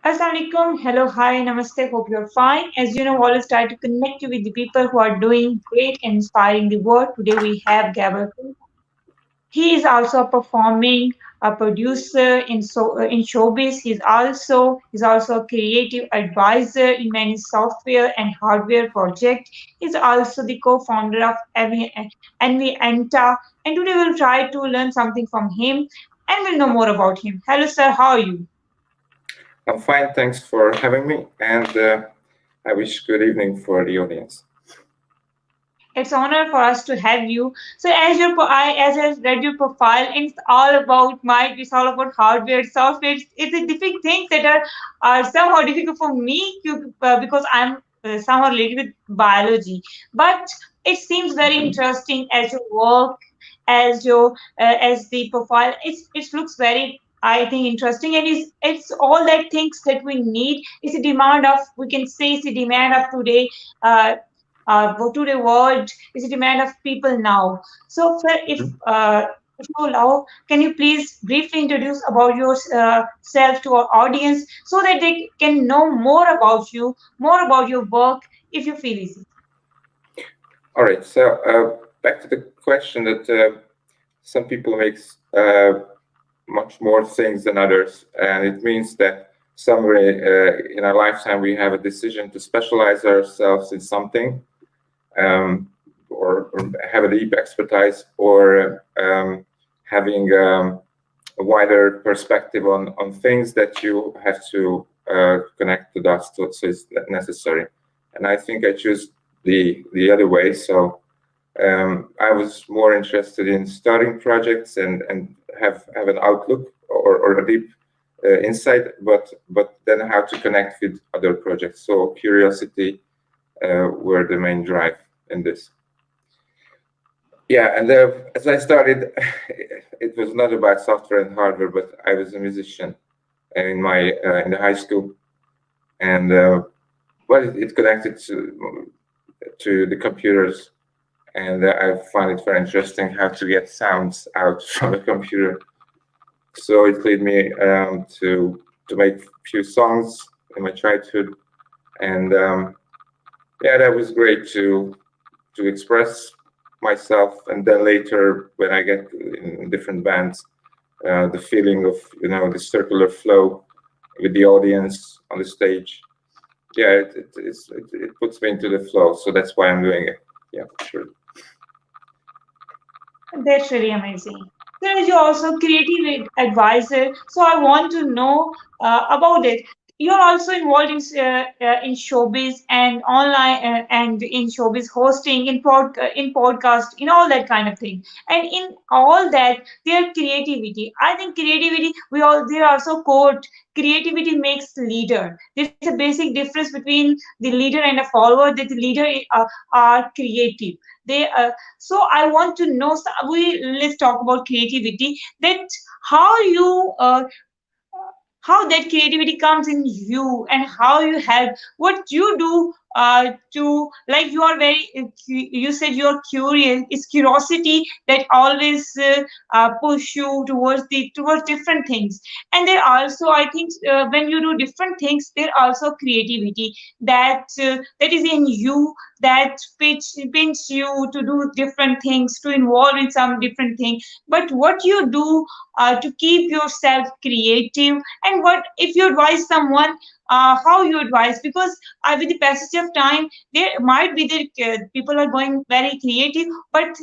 Assalamualaikum. Hello, hi, namaste. Hope you're fine. As you know, always try to connect you with the people who are doing great and inspiring the world. Today we have Gabor Kiss. He is also performing a producer in showbiz. He's also a creative advisor in many software and hardware projects. He's also the co-founder of ENVIENTA. And today we'll try to learn something from him and we'll know more about him. Hello, sir. How are you? I'm fine, thanks for having me, and I wish good evening for the audience. It's honor for us to have you. So as I read your profile, and it's all about hardware, software. It's a different things that are somehow difficult for me because I'm somehow related with biology. But it seems very interesting as your work, as the profile. It looks very, I think, interesting, and it's all that things that we need. It's a demand of, we can say, it's a demand of today. To the world is a demand of people now. So, sir, if you allow, can you please briefly introduce about yourself to our audience so that they can know more about you, more about your work, if you feel easy. All right, so back to the question that some people make much more things than others, and it means that somewhere in our lifetime we have a decision to specialize ourselves in something, or have a deep expertise, or having a wider perspective on things that you have to connect the dots to, so it's necessary. And I think I choose the other way. So I was more interested in starting projects and have an outlook or a deep insight, but then how to connect with other projects. So curiosity were the main drive in this. Yeah, and as I started, it was not about software and hardware, but I was a musician in the high school, and it connected to the computers, and I find it very interesting how to get sounds out from a computer. So it led me to make a few songs in my childhood, and yeah, that was great to express myself. And then later, when I get in different bands, the feeling of the circular flow with the audience on the stage, yeah, it puts me into the flow. So that's why I'm doing it. Yeah, sure. That's really amazing. There is also creative advisor. So I want to know about it. You're also involved in showbiz and online and in showbiz hosting, in podcast, in all that kind of thing. And in all that, their creativity. I think creativity. There are also quote. Creativity makes leader. There's a basic difference between the leader and a follower. That the leader are creative. They so I want to know. Let's talk about creativity. That how you how that creativity comes in you and how you help what you do to like you are very you said you're curious. It's curiosity that always push you towards different things. And there also, I think, when you do different things, there also creativity that is in you, that pinch you to do different things, to involve in some different thing. But what you do to keep yourself creative, and what if you advise someone, how you advise, because with the passage of time there might be that people are going very creative, but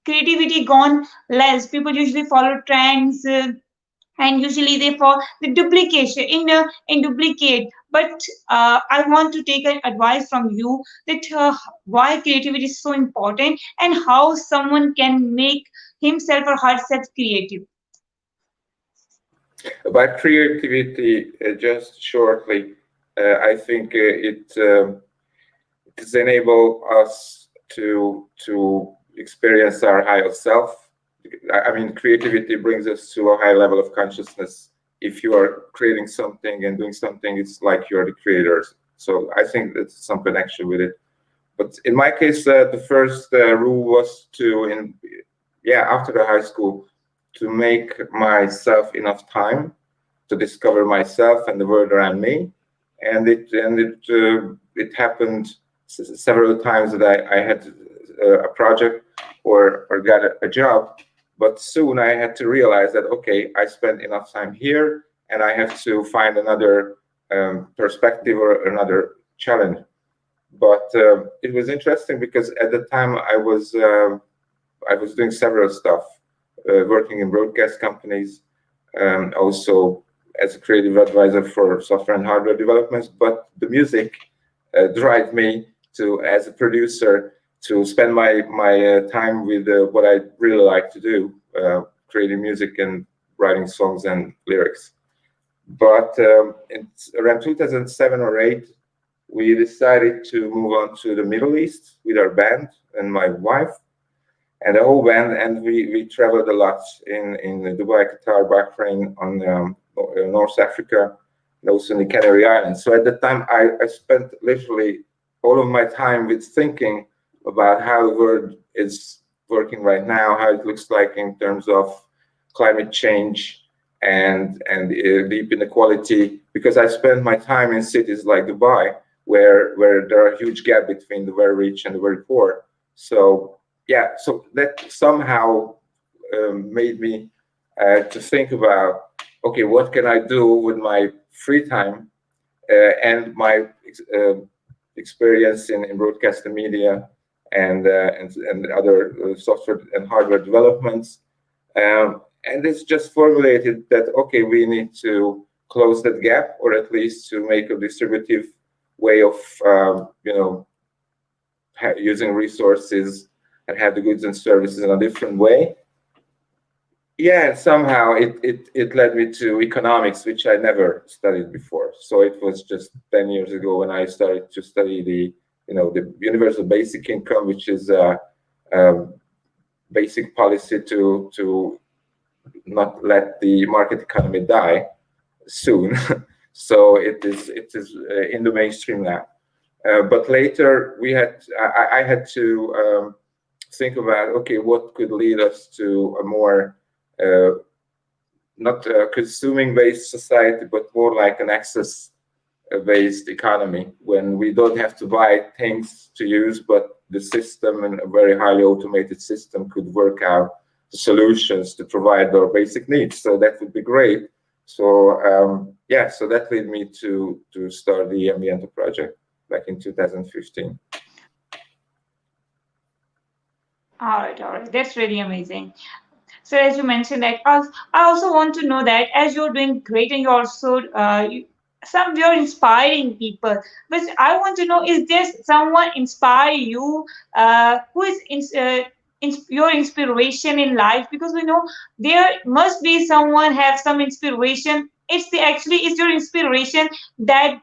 creativity gone less. People usually follow trends, and usually they fall the duplication in duplicate. But I want to take an advice from you that why creativity is so important and how someone can make himself or herself creative. About creativity, just shortly, I think it enable us to experience our higher self. I mean, creativity brings us to a high level of consciousness. If you are creating something and doing something, it's like you're the creators. So I think there's some connection with it. But in my case, the first rule was after the high school, to make myself enough time to discover myself and the world around me. And it happened several times that I had a project or got a job, but soon I had to realize that okay, I spent enough time here, and I have to find another perspective or another challenge. But it was interesting because at the time I was doing several stuff, working in broadcast companies, also as a creative advisor for software and hardware developments. But the music drive me to, as a producer, to spend my time with what I really like to do, creating music and writing songs and lyrics. But in around 2007 or 8, we decided to move on to the Middle East with our band and my wife and the whole band, and we traveled a lot in Dubai, Qatar, Bahrain, on North Africa, and also in the Canary Islands. So at the time, I spent literally all of my time with thinking about how the world is working right now, how it looks like in terms of climate change and deep inequality. Because I spent my time in cities like Dubai, where there are huge gap between the very rich and the very poor. So yeah, so that somehow made me to think about, okay, what can I do with my free time and my experience in broadcast media and other software and hardware developments. And it's just formulated that, okay, we need to close that gap, or at least to make a distributive way of, using resources and have the goods and services in a different way. Yeah, and somehow it led me to economics, which I never studied before. So it was just 10 years ago when I started to study the universal basic income, which is a basic policy to not let the market economy die soon. So it is in the mainstream now. But later I had to think about, okay, what could lead us to a more not consuming based society, but more like an access based economy, when we don't have to buy things to use, but the system, and a very highly automated system, could work out the solutions to provide our basic needs. So that would be great. So yeah, so that led me to start the ENVIENTA project back in 2015. All right, that's really amazing. So as you mentioned that, I also want to know that as you're doing great and you're also you're inspiring people. But I want to know, is there someone inspire you who is your inspiration in life? Because we know there must be someone have some inspiration. It's the actually it's your inspiration that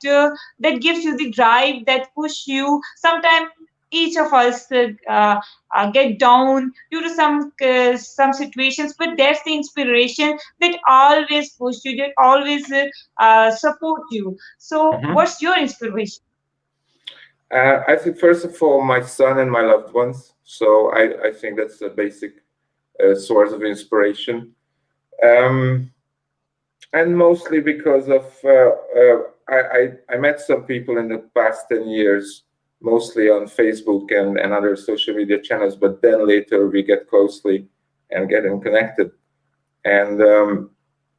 gives you the drive that push you. Sometimes each of us get down due to some situations, but that's the inspiration that always push you, that always support you. So Mhm. what's your inspiration? I think first of all, my son and my loved ones. So I think that's a basic source of inspiration. Um, and mostly because of I met some people in the past 10 years, mostly on Facebook and other social media channels, but then later we get closely and getting connected. And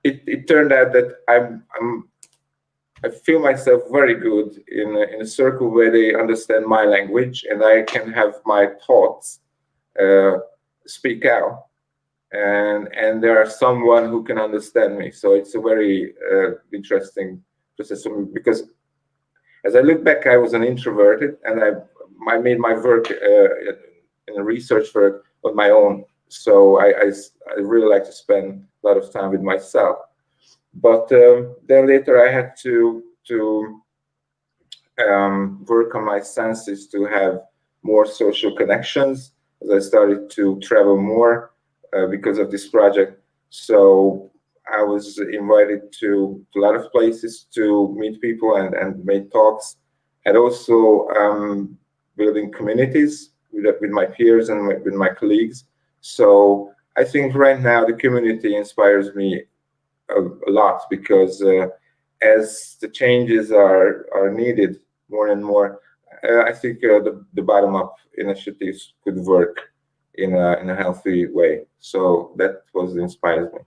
it turned out that I feel myself very good in a circle where they understand my language, and I can have my thoughts uh, speak out, and there are someone who can understand me. So it's a very interesting process for me, because as I look back, I was an introverted, and I made my work in research work on my own. So I really like to spend a lot of time with myself. But then later I had to work on my senses to have more social connections as I started to travel more because of this project. So I was invited to a lot of places to meet people and make talks, and also building communities with my peers and with my colleagues. So I think right now the community inspires me a lot, because as the changes are needed more and more, I think the bottom up initiatives could work in a healthy way. So that was inspires me.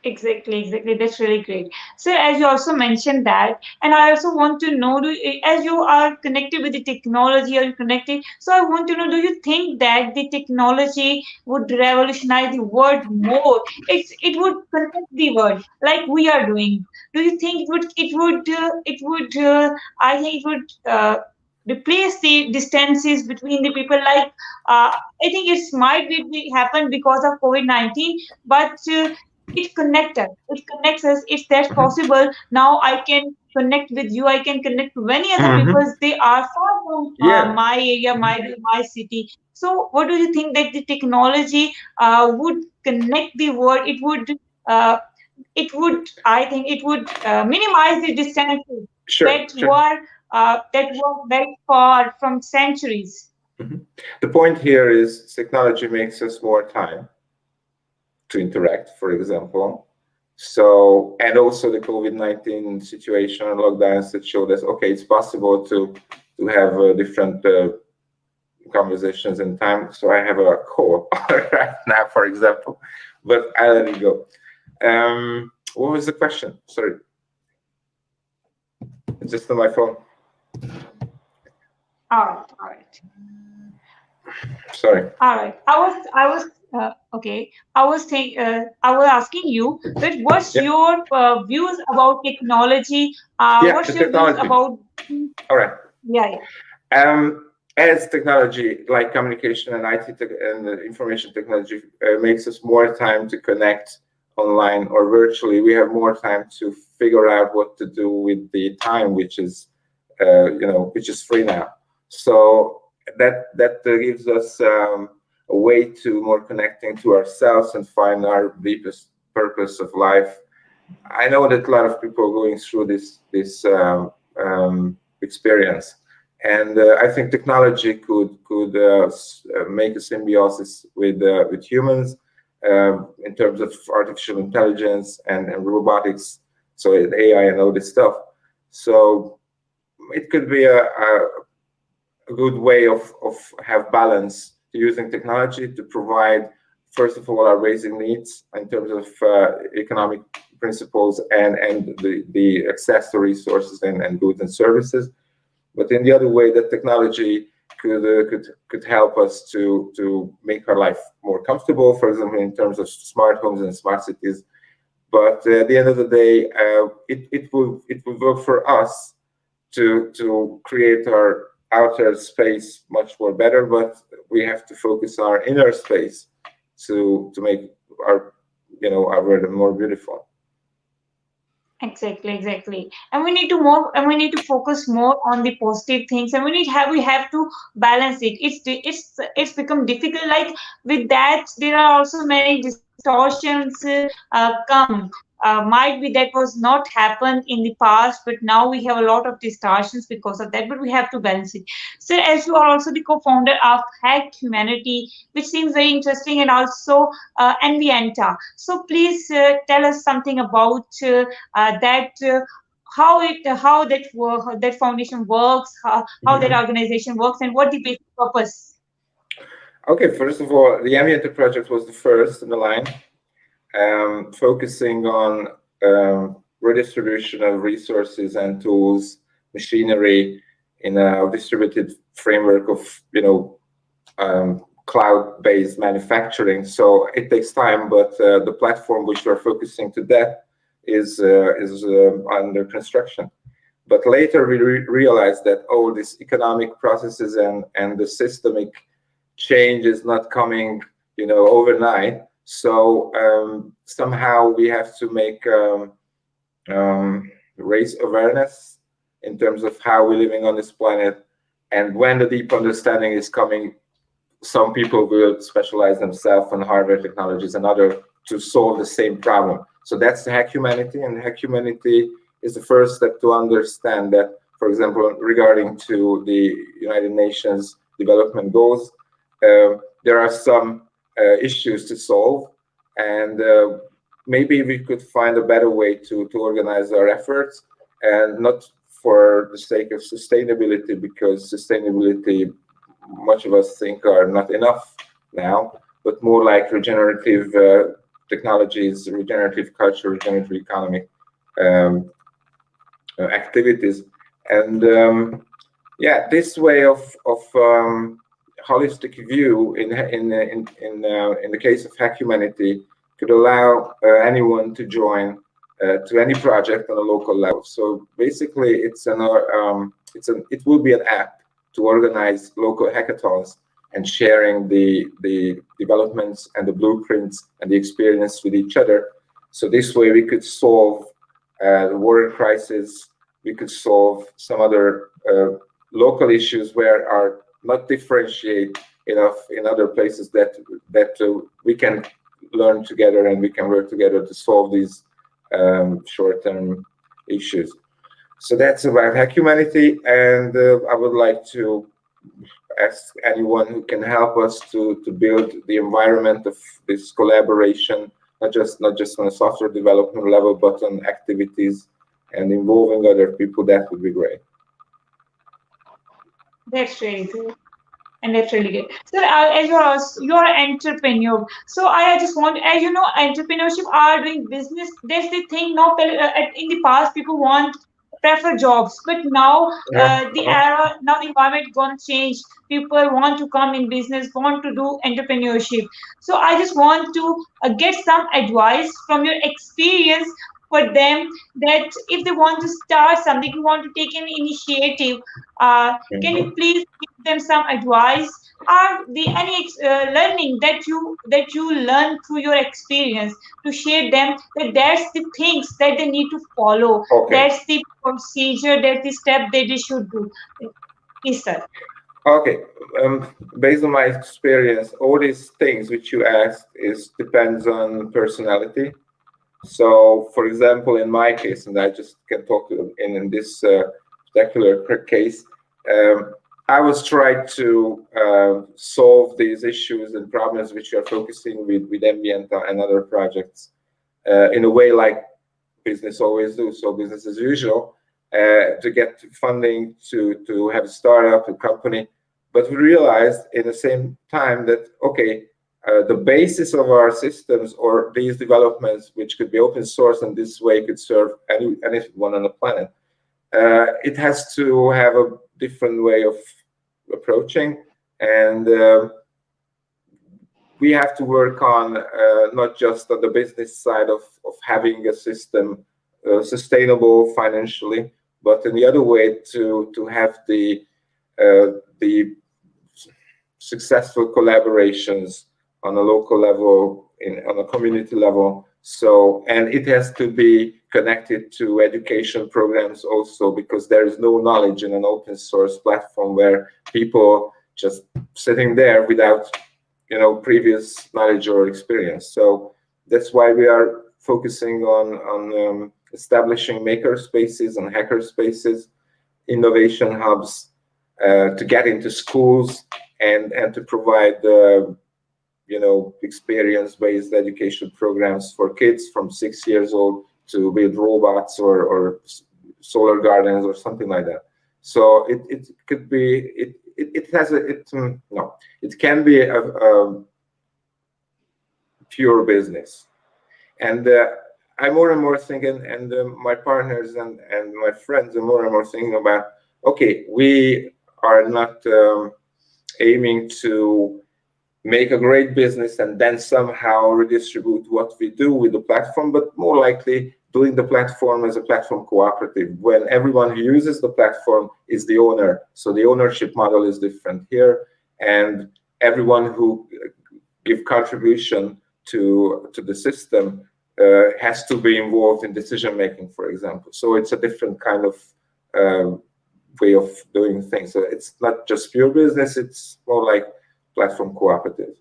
Exactly, exactly. That's really great. So, as you also mentioned that, and I also want to know, as you are connected with the technology, are you connected? So, I want to know, do you think that the technology would revolutionize the world more? It would connect the world like we are doing. Do you think I think it would replace the distances between the people? Like, I think it might happen because of COVID-19, but it connects us. It connects us. If that's possible, now I can connect with you. I can connect to many other people. Hmm. They are far from Yeah, my area, my city. So, what do you think that the technology would connect the world? Uh, I think, it would minimize the distances sure, sure. that were very far from centuries. Mhm. The point here is technology makes us more time to interact, for example. So, and also the COVID-19 situation and lockdowns that showed us, okay, it's possible to have different conversations in time. So I have a call right now, for example, but I'll let it go. What was the question? Sorry, it's just on my phone. All right, all right. Sorry. All right. Okay. I was asking you that what's Yeah, your views about technology? yeah, the What's your views technology. about? All right. Yeah, yeah. As technology like communication and IT and information technology makes us more time to connect online or virtually, we have more time to figure out what to do with the time, which is, which is free now. So that gives us a way to more connecting to ourselves and find our deepest purpose of life. I know that a lot of people are going through this experience, and I think technology could make a symbiosis with humans in terms of artificial intelligence and robotics, so AI and all this stuff. So it could be a good way of have balance to using technology to provide, first of all, our raising needs in terms of economic principles and the access to resources and goods and services. But in the other way, that technology could help us to make our life more comfortable, for example, in terms of smart homes and smart cities. But at the end of the day, it will work for us to create our outer space much more better, but we have to focus on our inner space to make our our world more beautiful. Exactly, exactly. And we need to focus more on the positive things, and we have to balance it. It's become difficult. Like, with that, there are also many distortions come. Might be that was not happened in the past, but now we have a lot of distortions because of that. But we have to balance it. So, as you are also the co-founder of Hack Humanity, which seems very interesting, and also Envienta. So, please tell us something about that. How that foundation works, how that Mhm. organization works, and what the basic purpose. Okay, first of all, the ENVIENTA project was the first in the line, focusing on redistribution of resources and tools, machinery in a distributed framework of cloud-based manufacturing. So it takes time, but the platform which we're focusing to that is under construction. But later we realized that all these economic processes and the systemic change is not coming, overnight. So somehow we have to make raise awareness in terms of how we're living on this planet. And when the deep understanding is coming, some people will specialize themselves on hardware technologies and other to solve the same problem. So that's the Hack Humanity, and Hack Humanity is the first step to understand that, for example, regarding to the United Nations development goals, there are some issues to solve, and maybe we could find a better way to organize our efforts, and not for the sake of sustainability, because sustainability, much of us think, are not enough now, but more like regenerative technologies, regenerative culture, regenerative economic um, activities. And yeah, this way of holistic view in the case of Hack Humanity could allow anyone to join to any project on a local level. So basically, it will be an app to organize local hackathons and sharing the developments and the blueprints and the experience with each other. So this way, we could solve the water crisis. We could solve some other local issues where are not differentiate enough in other places, that we can learn together and we can work together to solve these short-term issues. So that's about Hack Humanity, and I would like to ask anyone who can help us to build the environment of this collaboration, not just on a software development level, but on activities and involving other people. That would be great. That's really good. And that's really good. So, as you're an entrepreneur, so I just want, as you know, entrepreneurship are doing business. That's the thing. Now, in the past, people want prefer jobs, but now Yeah. the era, now the environment gonna change. People want to come in business, want to do entrepreneurship. So, I just want to get some advice from your experience for them, that if they want to start something, you want to take an initiative. Can you Mhm. please give them some advice? Are the any learning that you learn through your experience to share them, that that's the things that they need to follow, Okay. that's the procedure, that's the step that they should do? Yes, sir. Okay. Um, Based on my experience, all these things which you asked is depends on personality. So, for example, in my case, and I just can talk in this particular case, I was trying to solve these issues and problems which we are focusing with ENVIENTA and other projects in a way like business always do. So business as usual, to get funding, to have a startup, a company. But we realized in the same time that, okay, the basis of our systems or these developments, which could be open source and this way could serve anyone on the planet, it has to have a different way of approaching. And we have to work on not just on the business side of having a system sustainable financially, but in the other way to have the successful collaborations on a local level, on a community level. So, and it has to be connected to education programs also, because there is no knowledge in an open source platform where people just sitting there without previous knowledge or experience. So that's why we are focusing on establishing maker spaces and hacker spaces, innovation hubs, to get into schools and to provide experience-based education programs for kids from 6 years old to build robots or solar gardens or something like that. So it could be it has a it no it can be a pure business. And I'm more and more thinking, and my partners and my friends are more and more thinking about, okay, we are not aiming to make a great business and then somehow redistribute what we do with the platform, but more likely doing the platform as a platform cooperative, when everyone who uses the platform is the owner. So the ownership model is different here, and everyone who give contribution to the system has to be involved in decision making, for example. So it's a different kind of way of doing things. So it's not just pure business; it's more like platform cooperative.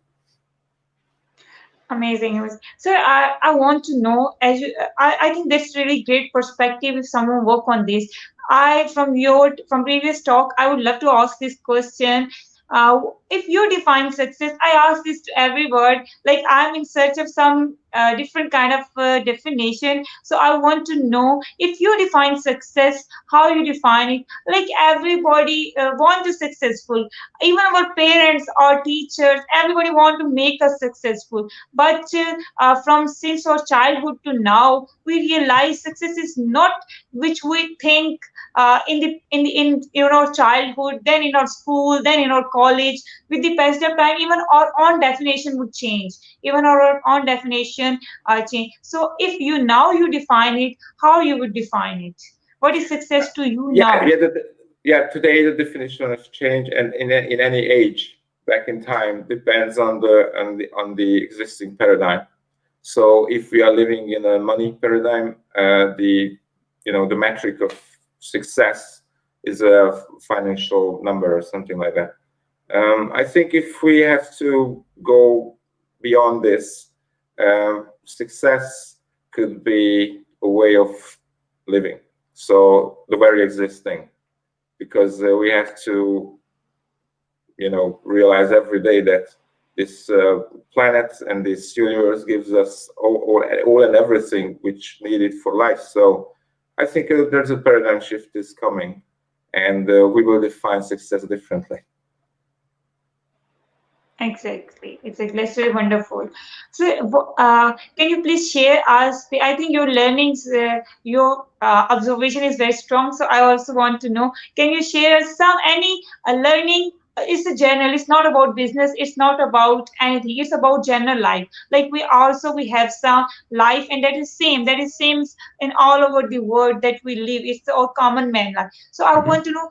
Amazing. So I want to know, as you, I think that's really great perspective if someone work on this. From previous talk, I would love to ask this question. If you define success, I ask this to every word. Like I'm in search of some different kind of definition. So I want to know if you define success, how you define it. Like everybody want to successful, even our parents or teachers, everybody want to make us successful. But from since our childhood to now, we realize success is not which we think in our childhood, then in our school, then in our college. With the passage of time, even our own definition would change, even our own definition change. So if you now you define it, how you would define it? What is success to you Yeah, now? yeah. Today the definition has changed, and in any age back in time depends on the existing paradigm. So if we are living in a money paradigm, the metric of success is a financial number or something like that. I think if we have to go beyond this, success could be a way of living. So the very existing, because we have to, realize every day that this planet and this universe gives us all and everything which needed for life. So I think there's a paradigm shift is coming, and we will define success differently. Exactly, exactly. That's very wonderful. So, can you please share us? I think your learnings, your observation is very strong. So, I also want to know. Can you share us some any learning? It's a general. It's not about business. It's not about anything. It's about general life. Like we have some life, and that is same. That is same in all over the world that we live. It's our common man life. So, I want to know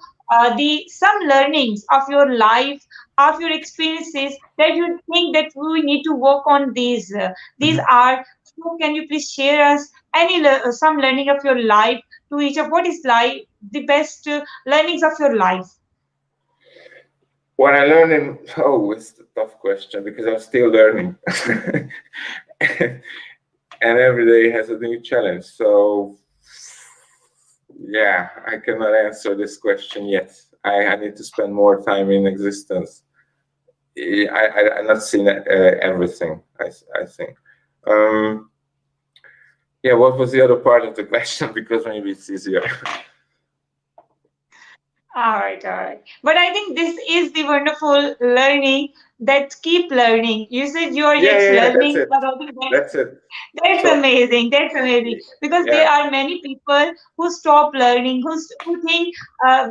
the some learnings of your life, of your experiences, that you think that we need to work on these these Mhm. are. So can you please share us any some learning of your life to each of what is life, the best learnings of your life? What I learned it's a tough question because I'm still learning. And every day has a new challenge. So, yeah, I cannot answer this question yet. I need to spend more time in existence. I'm not seen everything, I think. Um, yeah, what was the other part of the question? Because maybe it's easier. All right, all right. But I think this is the wonderful learning, that keep learning. You said you are Yeah, yet yeah, yeah, that's learning, it. but I think That's it. that's So, amazing. That's amazing because there yeah. are many people who stop learning, who think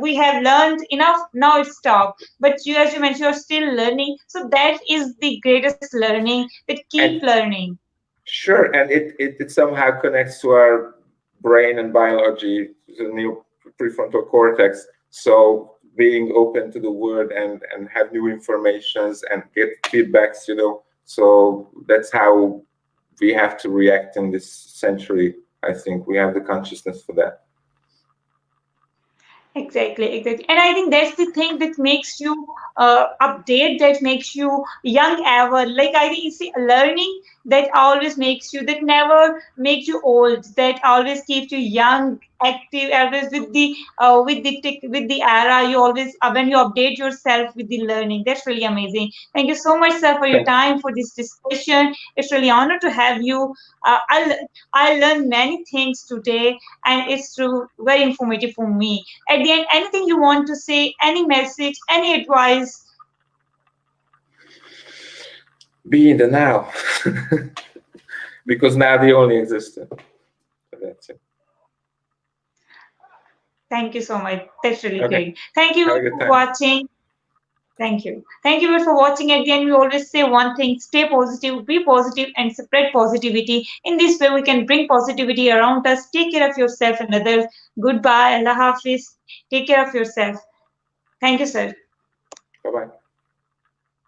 we have learned enough, now it's stop. But you, as you mentioned, you're still learning. So that is the greatest learning. That keep And learning. sure, and it somehow connects to our brain and biology, the new prefrontal cortex. So being open to the world and have new informations and get feedbacks, So that's how we have to react in this century. I think we have the consciousness for that. Exactly, exactly. And I think that's the thing that makes you update, that makes you young ever. Like I think it's the learning that always makes you, that never makes you old, that always keeps you young, active, always with the era. You always when you update yourself with the learning. That's really amazing. Thank you so much, sir, for your Thanks. time for this discussion. It's really honor to have you. I learned many things today, and it's very informative for me. At the end, anything you want to say, any message, any advice? Be in the now, because now the only existence. That's it. Thank you so much. That's really Okay. great. Thank you Have a good for time. watching. Thank you. Thank you for watching. At the end, we always say one thing: stay positive, be positive, and spread positivity. In this way, we can bring positivity around us. Take care of yourself and others. Goodbye. Allah Hafiz. Take care of yourself. Thank you, sir. Bye bye.